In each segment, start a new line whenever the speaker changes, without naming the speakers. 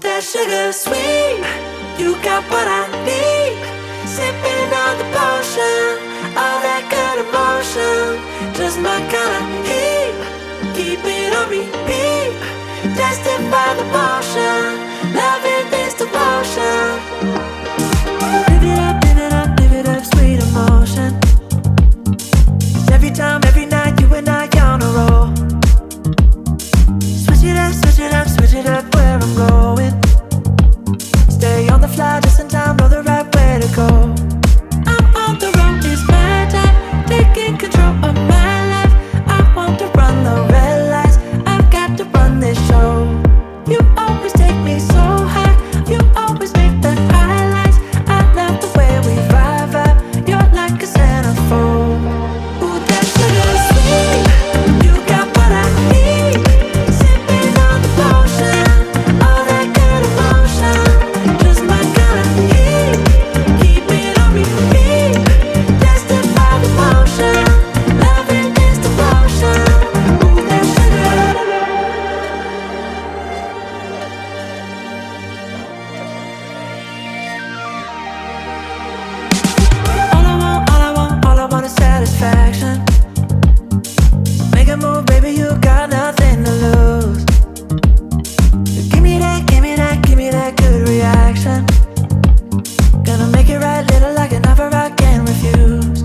that sugar sweet. You got what I need. Sipping on the potion, all that good emotion. Just my kind of heat. Keep it on repeat. Destined by the motion. Loving this devotion. Live it up, live it up, live it up, sweet emotion. 'Cause every time, every night, you and I on a roll. Switch it up, switch it up, switch it up where I'm going. Stay on the fly just in time, know the right way to go. I'm on the road, it's my time, taking control of my life. I want to run the red lights, I've got to run this show. You always take me so high, you always make the highlights. I love the way we vibe, you're like a centerfold. Ooh, that sugar sweet, you got what I need. Sipping on the potion, all that good emotion. Just my kind of heat, keep it on repeat. Destined by the motion, loving this devotion. Ooh, that sugar. All I want is satisfaction. Make a move, baby, you got nothing to lose. Give me that, give me that, give me that good reaction. Gonna make it right, little like an offer I can't refuse.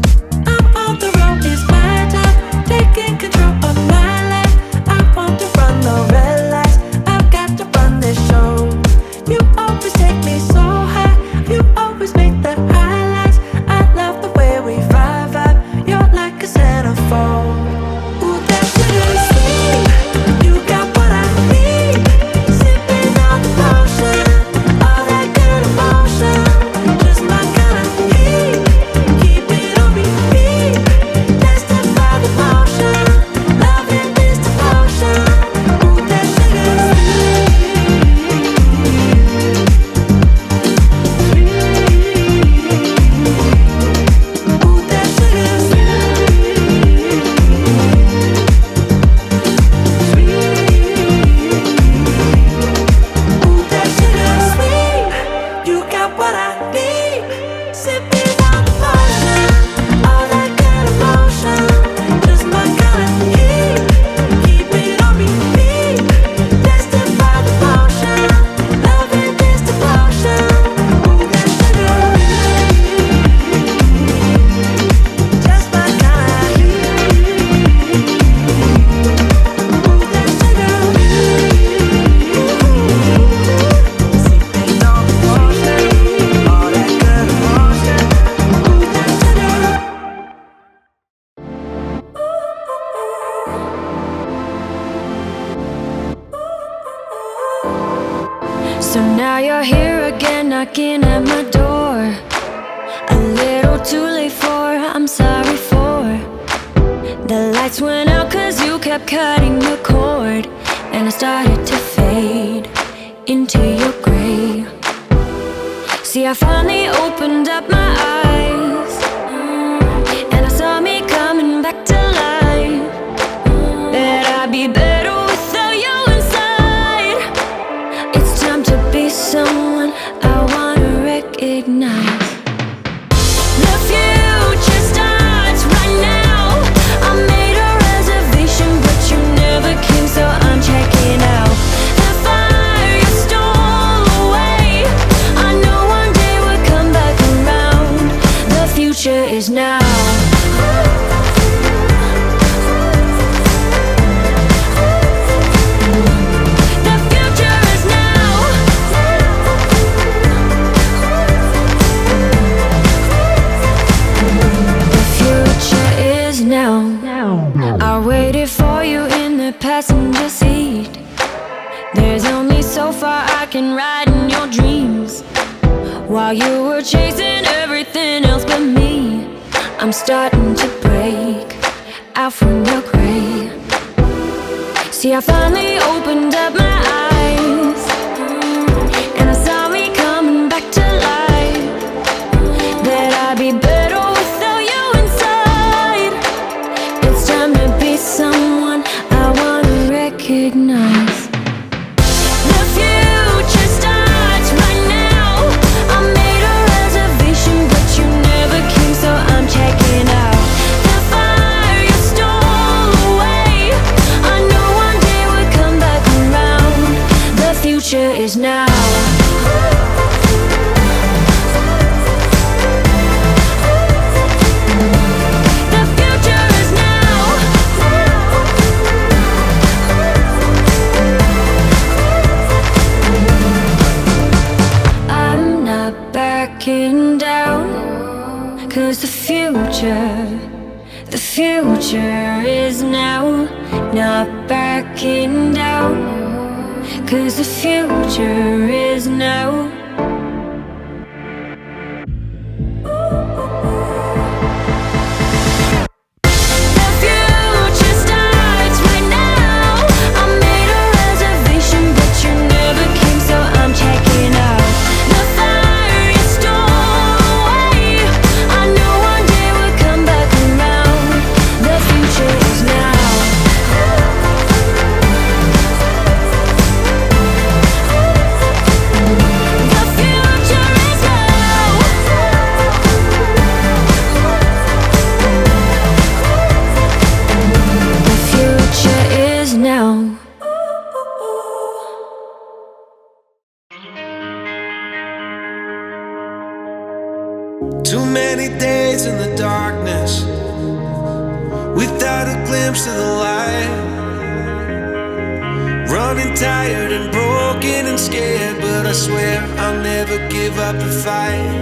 I'm on the road, it's my time, taking control of my life. I want to run the red lights, I've got to run this show. You always take me so high, you always make the highlights. I love the way we vibe, you're like a centerfold. Ooh, that sugar sweet, you got what I need. Sipping on the potion, all that good emotion. Just my kind of heat, keep it on repeat. Destined by the motion, loving this devotion. Ooh, that sugar sweet. Ooh, that sugar Ooh, that sugar sweet, you got what I need. Sipping on the potion, all that good emotion. Just my kind of heat, keep it on repeat. Destined by the motion, loving this devotion. Ooh, that sugar, just my kind of heat. Ooh, that sugar. Sipping on the potion, all that good emotion. Ooh, that sugar.
So now you're here again, knocking at my door. A little too late for, I'm sorry for. The lights went out 'cause you kept cutting the cord. And I started to fade into your gray. See, I finally opened up my eyes, and I saw me coming back to life. That I'd be better without you inside. It's time to be someone I wanna recognize. The future starts right now. I made a reservation, but you never came, so I'm checking out. The fire you stole away, I know one day we'll come back around. The future is now. The future is now. The future is now. I waited for you in the passenger seat. There's only so far I can ride in your dreams. While you were chasing everything else but me, I'm starting to break out from your grave. See, I finally opened up my eyes, and I saw me coming back to life. That I'd be better without you inside. It's time to be someone I wanna recognize. The future starts future is now. Backing down, 'cause the future is now. Not backing down, 'cause the future is now.
Too many days in the darkness without a glimpse of the light. Running tired and broken and scared, but I swear I'll never give up the fight.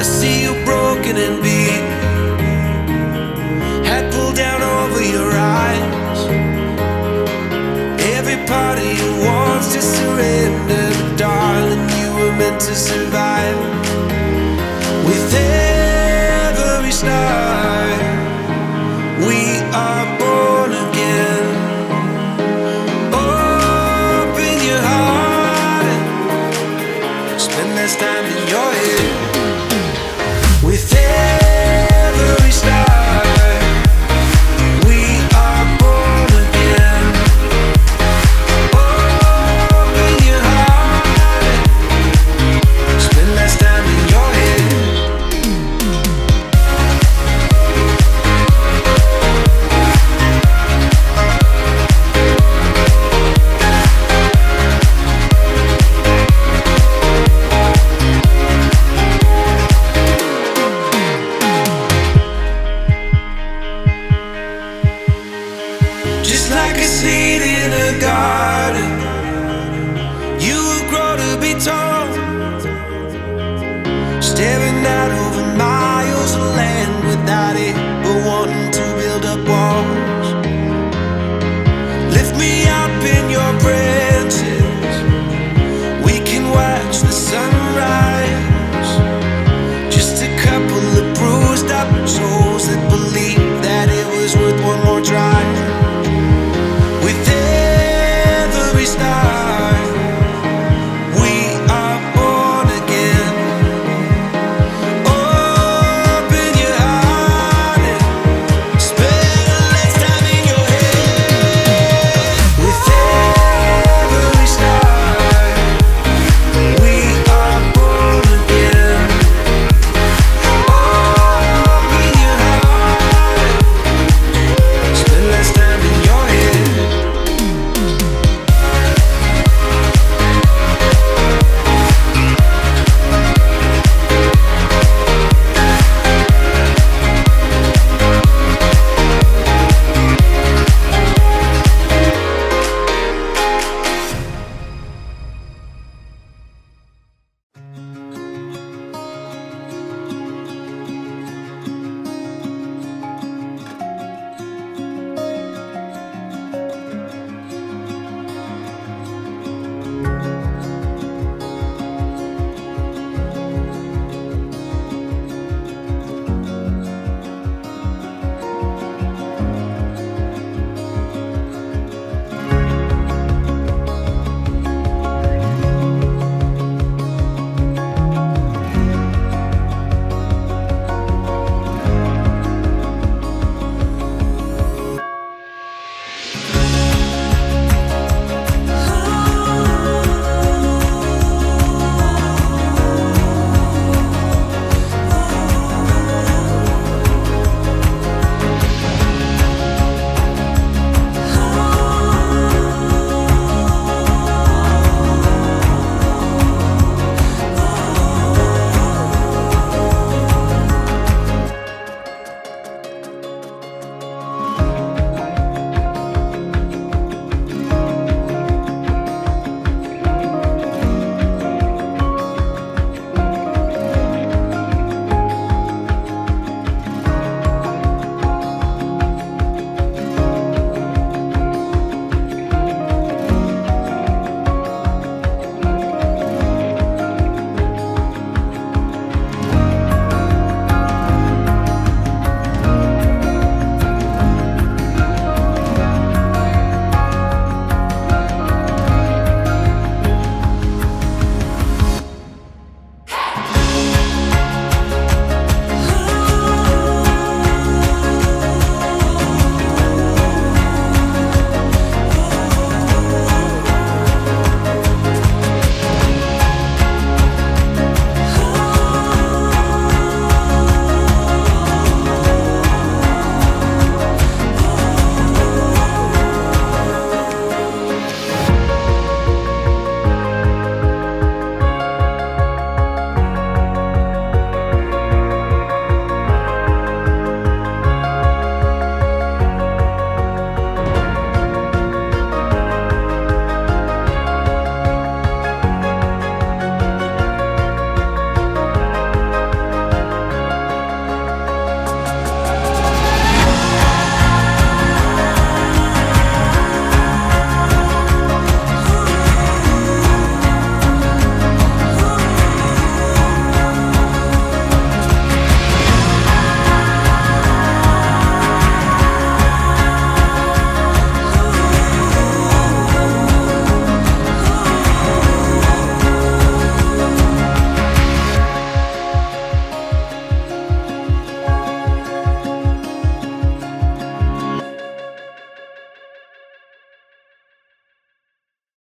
I see you broken and beat, head pulled down over your eyes. Every part of you wants to surrender, but darling, you were meant to survive.